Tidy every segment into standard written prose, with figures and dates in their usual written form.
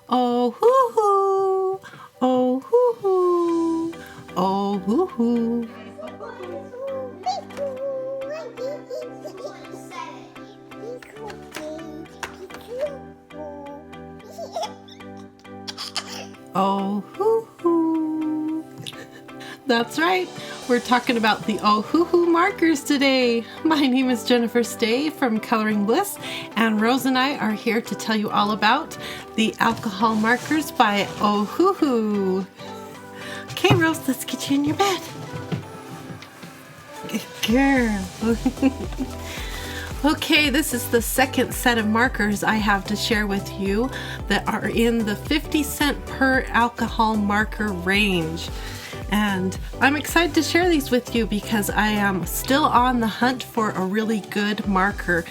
Ohuhu, ohuhu, ohuhu. Ohuhu. That's right. We're talking about the Ohuhu markers today. My name is Jennifer Stay from Coloring Bliss, and Rose and I are here to tell you all about the alcohol markers by Ohuhu. Okay, Rose, let's get you in your bed. Good girl. Okay, this is the second set of markers I have to share with you that are in the 50-cent per alcohol marker range. And I'm excited to share these with you because I am still on the hunt for a really good marker.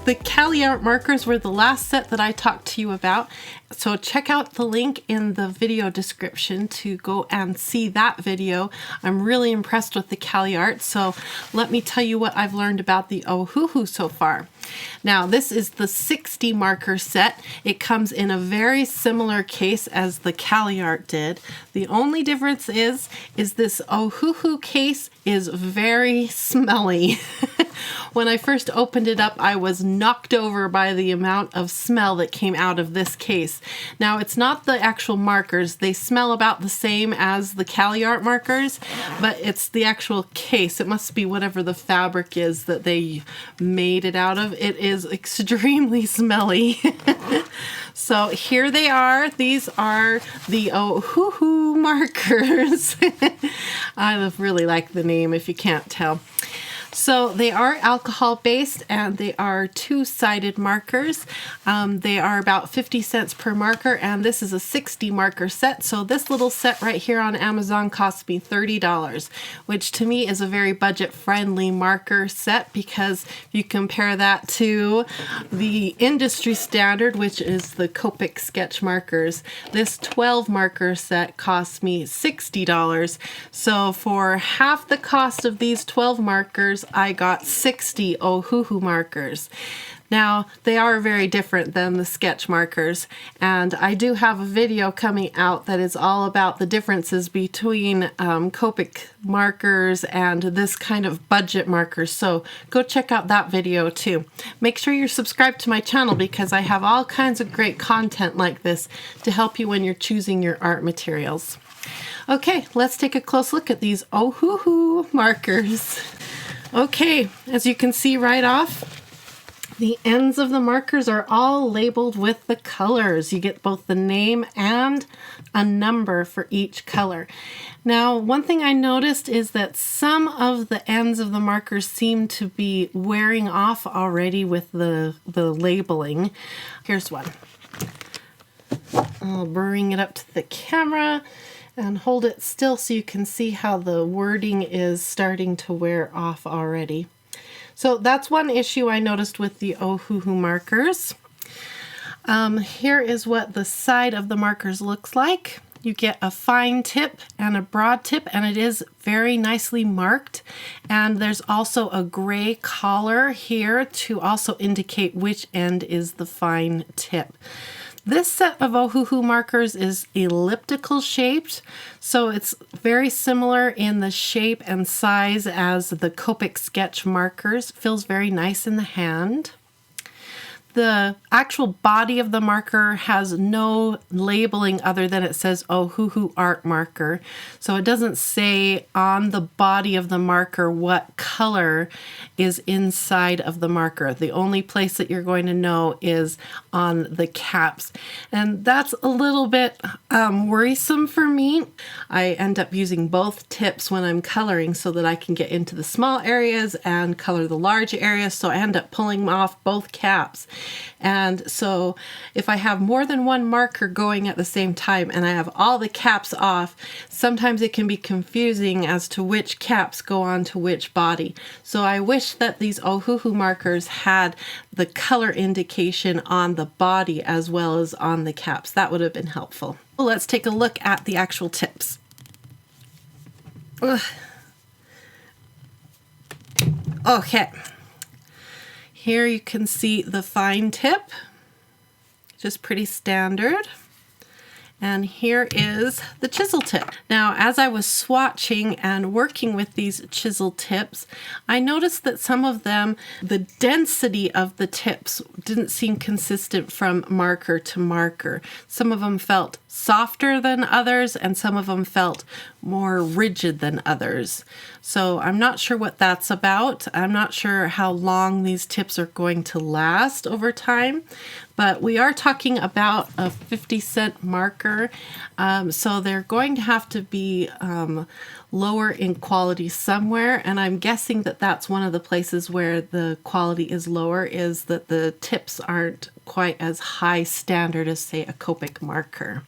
The Caliart markers were the last set that I talked to you about, so check out the link in the video description to go and see that video. I'm really impressed with the Caliart, so let me tell you what I've learned about the Ohuhu so far. Now, this is the 60 marker set. It comes in a very similar case as the Caliart did. The only difference is this Ohuhu case is very smelly. When I first opened it up, I was knocked over by the amount of smell that came out of this case. Now, it's not the actual markers. They smell about the same as the Caliart markers, but it's the actual case. It must be whatever the fabric is that they made it out of. It is extremely smelly. So here they are. These are the Ohuhu markers. I really like the name if you can't tell. So they are alcohol based and they are two-sided markers. They are about 50 cents per marker, and this is a 60 marker set. So this little set right here on Amazon cost me $30, which to me is a very budget friendly marker set because if you compare that to the industry standard, which is the Copics sketch markers, this 12 marker set cost me $60. So for half the cost of these 12 markers, I got 60 Ohuhu markers. Now, they are very different than the sketch markers, and I do have a video coming out that is all about the differences between Copic markers and this kind of budget markers, so go check out that video too. Make sure you're subscribed to my channel because I have all kinds of great content like this to help you when you're choosing your art materials. Okay, let's take a close look at these Ohuhu markers. Okay, as you can see right off, the ends of the markers are all labeled with the colors. You get both the name and a number for each color. Now, one thing I noticed is that some of the ends of the markers seem to be wearing off already with the labeling. Here's one. I'll bring it up to the camera and hold it still so you can see how the wording is starting to wear off already. So that's one issue I noticed with the Ohuhu markers. Here is what the side of the markers looks like. You get a fine tip and a broad tip, and it is very nicely marked. And there's also a gray collar here to also indicate which end is the fine tip. This set of Ohuhu markers is elliptical shaped, so it's very similar in the shape and size as the Copic sketch markers. Feels very nice in the hand. The actual body of the marker has no labeling other than it says Ohuhu art marker. So it doesn't say on the body of the marker what color is inside of the marker. The only place that you're going to know is on the caps. And that's a little bit worrisome for me. I end up using both tips when I'm coloring so that I can get into the small areas and color the large areas. So I end up pulling off both caps. And so if I have more than one marker going at the same time and I have all the caps off, sometimes it can be confusing as to which caps go on to which body. So I wish that these Ohuhu markers had the color indication on the body as well as on the caps. That would have been helpful. Well, let's take a look at the actual tips. Ugh. Okay. Here you can see the fine tip. just pretty standard. And here is the chisel tip. Now, as I was swatching and working with these chisel tips, I noticed that some of them, the density of the tips didn't seem consistent from marker to marker. Some of them felt softer than others, and some of them felt more rigid than others. So I'm not sure what that's about. I'm not sure how long these tips are going to last over time, but we are talking about a 50-cent marker, so they're going to have to be lower in quality somewhere, and I'm guessing that that's one of the places where the quality is lower, is that the tips aren't quite as high standard as, say, a Copic marker.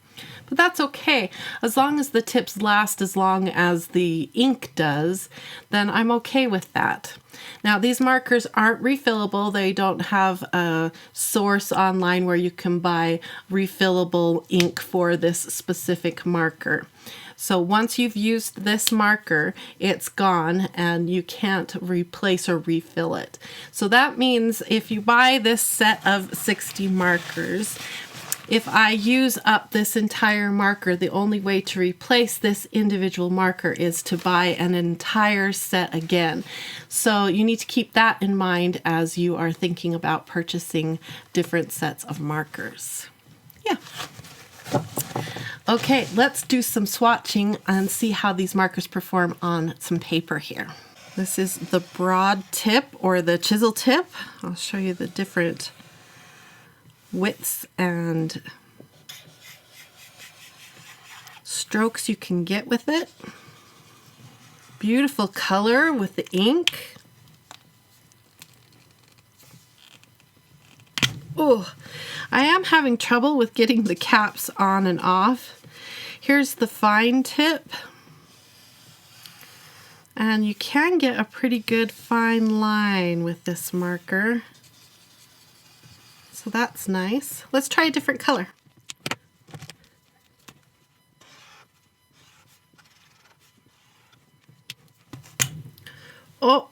But that's okay. As long as the tips last as long as the ink does, then I'm okay with that. Now, these markers aren't refillable. They don't have a source online where you can buy refillable ink for this specific marker. So once you've used this marker, it's gone and you can't replace or refill it. So that means if you buy this set of 60 markers, if I use up this entire marker, the only way to replace this individual marker is to buy an entire set again. So you need to keep that in mind as you are thinking about purchasing different sets of markers. Yeah. Okay, let's do some swatching and see how these markers perform on some paper here. This is the broad tip or the chisel tip. I'll show you the different widths and strokes you can get with it. Beautiful color with the ink. Oh, I am having trouble with getting the caps on and off. Here's the fine tip. And you can get a pretty good fine line with this marker. So that's nice. Let's try a different color. Oh,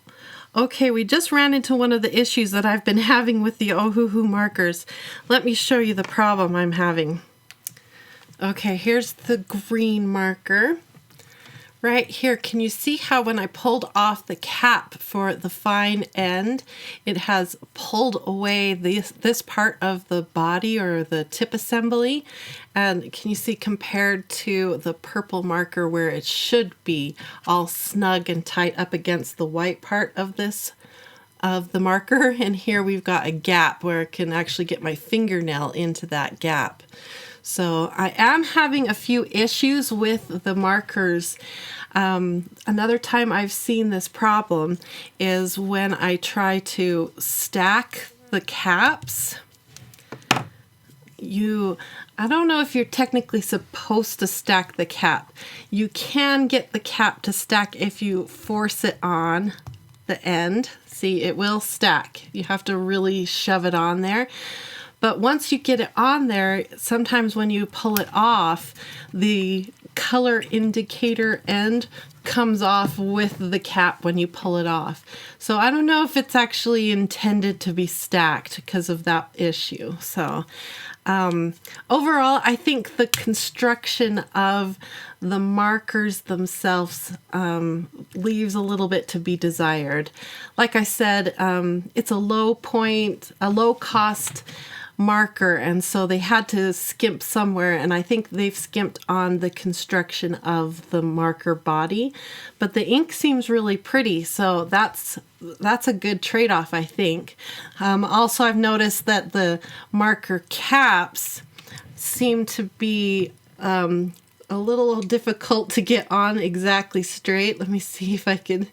okay, we just ran into one of the issues that I've been having with the Ohuhu markers. Let me show you the problem I'm having. Okay, here's the green marker. Right here, can you see how when I pulled off the cap for the fine end, it has pulled away this part of the body or the tip assembly? And can you see compared to the purple marker where it should be all snug and tight up against the white part of the marker? And here we've got a gap where I can actually get my fingernail into that gap. So I am having a few issues with the markers. Another time I've seen this problem is when I try to stack the caps. I don't know if you're technically supposed to stack the cap. You can get the cap to stack if you force it on the end. See, it will stack. You have to really shove it on there. But once you get it on there, sometimes when you pull it off, the color indicator end comes off with the cap when you pull it off. So I don't know if it's actually intended to be stacked because of that issue. So overall, I think the construction of the markers themselves leaves a little bit to be desired. Like I said, it's a low cost marker, and so they had to skimp somewhere, and I think they've skimped on the construction of the marker body, but the ink seems really pretty, so that's a good trade-off, I think. Also, I've noticed that the marker caps seem to be a little difficult to get on exactly straight. Let me see if I can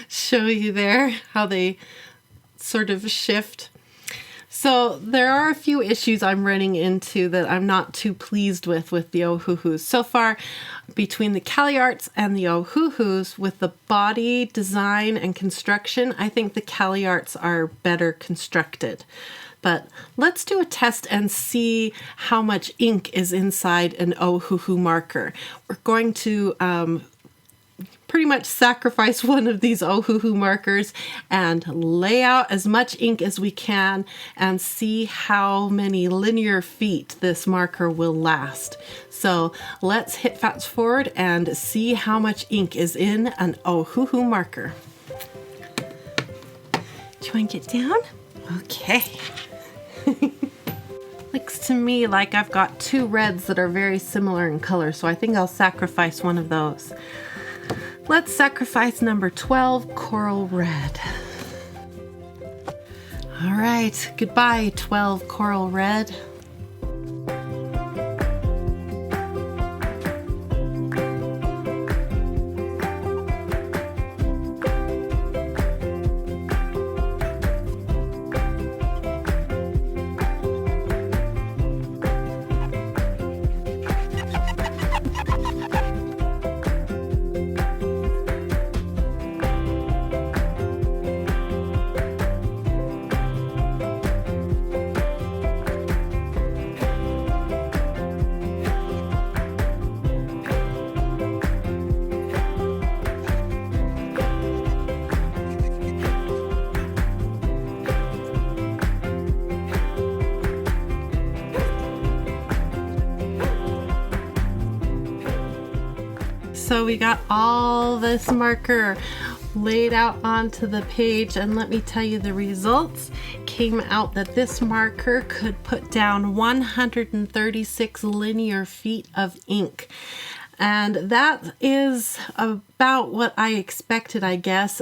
show you there how they sort of shift. So there are a few issues I'm running into that I'm not too pleased with the Ohuhus. So far, between the Caliarts and the Ohuhus, with the body design and construction, I think the Caliarts are better constructed. But let's do a test and see how much ink is inside an Ohuhu marker. We're going to pretty much sacrifice one of these Ohuhu markers and lay out as much ink as we can and see how many linear feet this marker will last. So let's hit fast forward and see how much ink is in an Ohuhu marker. Do you want to get down? Okay. Looks to me like I've got two reds that are very similar in color, so I think I'll sacrifice one of those. Let's sacrifice number 12, Coral Red. All right, goodbye, 12, Coral Red. So we got all this marker laid out onto the page, and let me tell you, the results came out that this marker could put down 136 linear feet of ink. And that is about what I expected, I guess.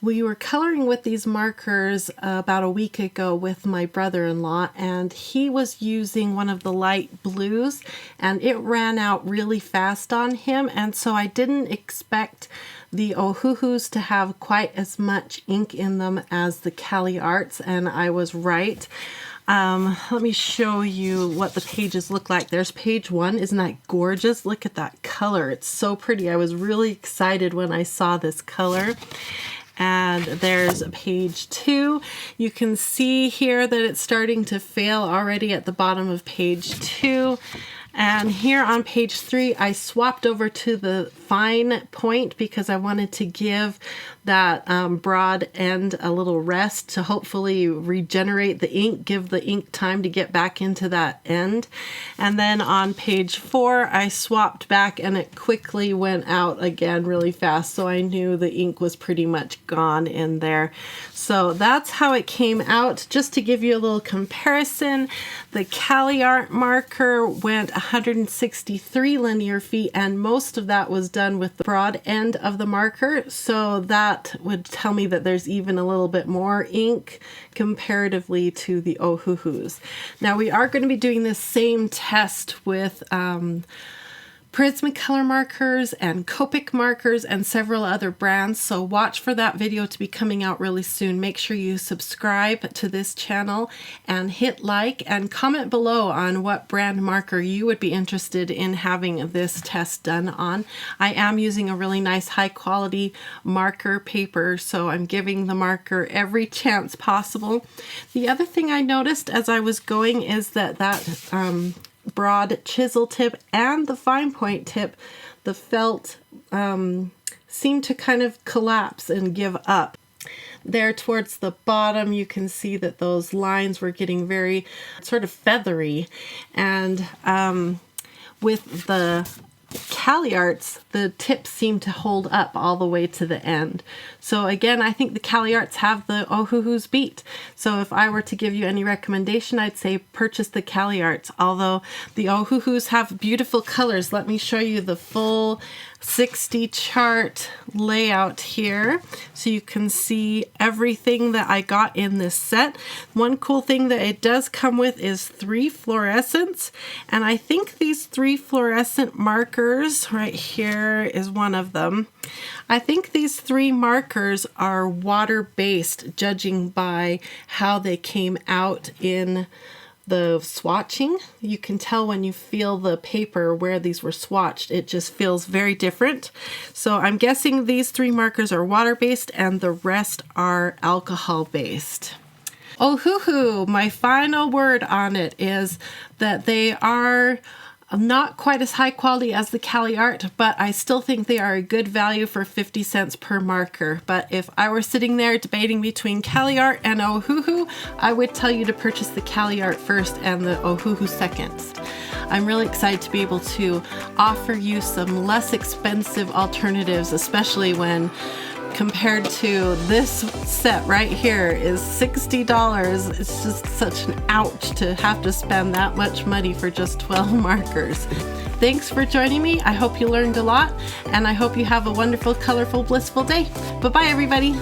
We were coloring with these markers about a week ago with my brother-in-law, and he was using one of the light blues, and it ran out really fast on him, and so I didn't expect the Ohuhus to have quite as much ink in them as the Caliarts, and I was right. Let me show you what the pages look like. There's page 1. Isn't that gorgeous? Look at that color. It's so pretty. I was really excited when I saw this color. And there's page 2. You can see here that it's starting to fail already at the bottom of page 2. And here on page 3, I swapped over to the fine point because I wanted to give that broad end a little rest to hopefully regenerate the ink, give the ink time to get back into that end. And then on page 4, I swapped back and it quickly went out again really fast. So I knew the ink was pretty much gone in there. So that's how it came out. Just to give you a little comparison, the Caliart marker went 163 linear feet, and most of that was done with the broad end of the marker. So that would tell me that there's even a little bit more ink comparatively to the Ohuhus. Now we are going to be doing this same test with Prismacolor markers and Copic markers and several other brands, so watch for that video to be coming out really soon. Make sure you subscribe to this channel and hit like and comment below on what brand marker you would be interested in having this test done on. I am using a really nice high quality marker paper, so I'm giving the marker every chance possible. The other thing I noticed as I was going is that broad chisel tip and the fine point tip, the felt seemed to kind of collapse and give up. There towards the bottom, you can see that those lines were getting very sort of feathery, and with the Caliarts, the tips seem to hold up all the way to the end. So again, I think the Caliarts have the Ohuhus beat. So if I were to give you any recommendation, I'd say purchase the Caliarts. Although the Ohuhus have beautiful colors. Let me show you the full 60 chart layout here so you can see everything that I got in this set. One cool thing that it does come with is 3 fluorescents, and I think these 3 fluorescent markers right here is one of them. I think these 3 markers are water-based, judging by how they came out in the swatching. You can tell when you feel the paper where these were swatched, it just feels very different. So I'm guessing these 3 markers are water-based and the rest are alcohol-based. Ohuhu, my final word on it is that they are Not quite as high quality as the Caliart, but I still think they are a good value for 50 cents per marker. But if I were sitting there debating between Caliart and Ohuhu, I would tell you to purchase the Caliart first and the Ohuhu second. I'm really excited to be able to offer you some less expensive alternatives, especially when compared to this set right here is $60. It's just such an ouch to have to spend that much money for just 12 markers. Thanks for joining me. I hope you learned a lot, and I hope you have a wonderful, colorful, blissful day. Bye-bye, everybody.